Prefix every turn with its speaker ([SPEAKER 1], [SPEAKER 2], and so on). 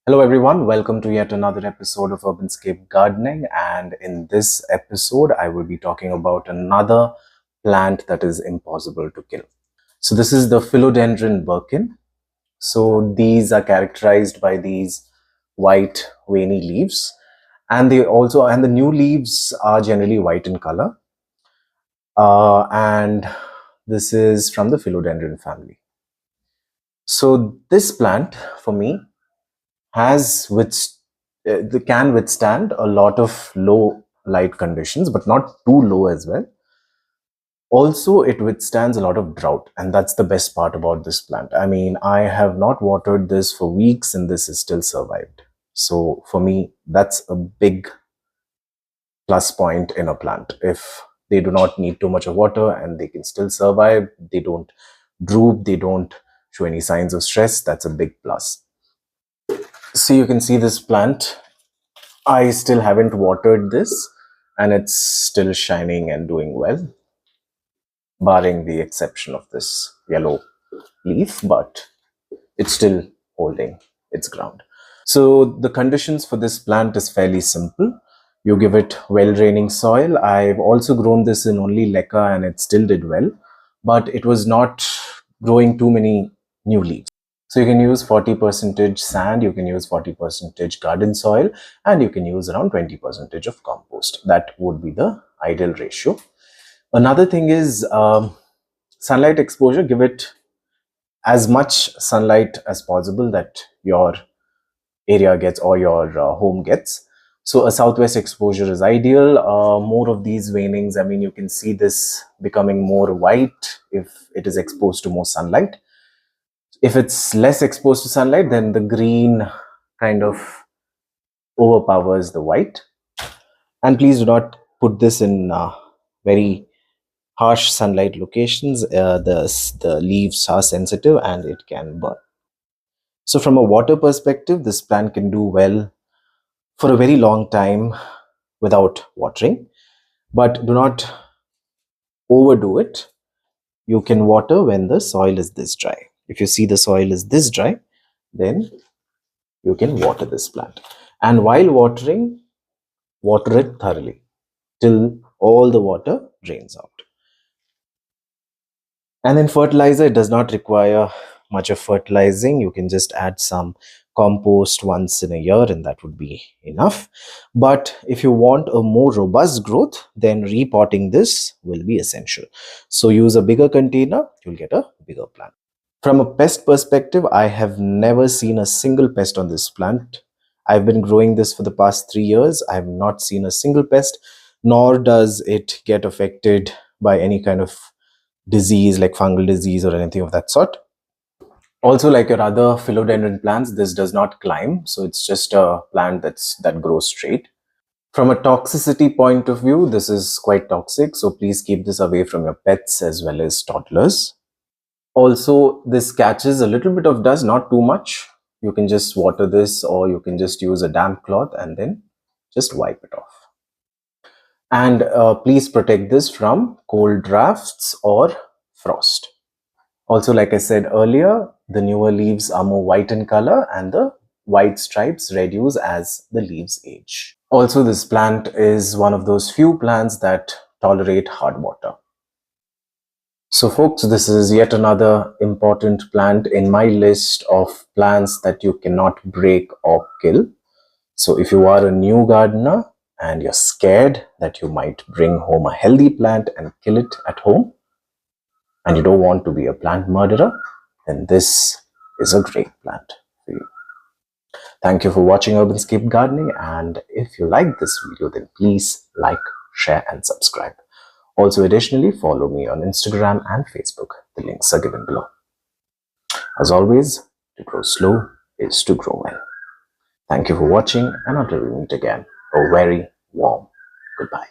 [SPEAKER 1] Hello everyone, welcome to yet another episode of Urbanscape Gardening, and in this episode I will be talking about another plant that is impossible to kill. So this is the Philodendron Birkin. So these are characterized by these white veiny leaves, and the new leaves are generally white in color. And this is from the Philodendron family. So this plant for me can withstand a lot of low light conditions, but not too low as well. Also, it withstands a lot of drought, and that's the best part about this plant. I mean, I have not watered this for weeks and this is still survived. So for me, that's a big plus point in a plant. If they do not need too much of water and they can still survive, they don't droop, they don't show any signs of stress, that's a big plus. So you can see this plant. I still haven't watered this and it's still shining and doing well, barring the exception of this yellow leaf, but it's still holding its ground. So the conditions for this plant is fairly simple. You give it well-draining soil. I've also grown this in only leca and it still did well, but it was not growing too many new leaves. So you can use 40% sand, you can use 40% garden soil, and you can use around 20% of compost. That would be the ideal ratio. Another thing is sunlight exposure. Give it as much sunlight as possible that your area gets or your home gets. So a southwest exposure is ideal. More of these veinings, I mean, you can see this becoming more white if it is exposed to more sunlight. If it's less exposed to sunlight, then the green kind of overpowers the white. And please do not put this in very harsh sunlight locations. The leaves are sensitive and it can burn. So from a water perspective, this plant can do well for a very long time without watering, but do not overdo it. You can water when the soil is this dry. If you see the soil is this dry, then you can water this plant. And while watering, water it thoroughly till all the water drains out. And then fertilizer, it does not require much of fertilizing. You can just add some compost once in a year and that would be enough. But if you want a more robust growth, then repotting this will be essential. So use a bigger container, you'll get a bigger plant. From a pest perspective, I have never seen a single pest on this plant. I've been growing this for the past 3 years. I have not seen a single pest, nor does it get affected by any kind of disease like fungal disease or anything of that sort. Also, like your other philodendron plants, this does not climb. So it's just a plant that grows straight. From a toxicity point of view, this is quite toxic. So please keep this away from your pets as well as toddlers. Also, this catches a little bit of dust, not too much. You can just water this or you can just use a damp cloth and then just wipe it off. And please protect this from cold drafts or frost. Also, like I said earlier, the newer leaves are more white in color and the white stripes reduce as the leaves age. Also, this plant is one of those few plants that tolerate hard water. So folks, this is yet another important plant in my list of plants that you cannot break or kill. So if you are a new gardener and you're scared that you might bring home a healthy plant and kill it at home, and you don't want to be a plant murderer, then this is a great plant for you. Thank you for watching Urbanscape Gardening, and if you like this video, then please like, share and subscribe. Also, additionally, follow me on Instagram and Facebook. The links are given below. As always, to grow slow is to grow well. Thank you for watching, and until we meet again, a very warm goodbye.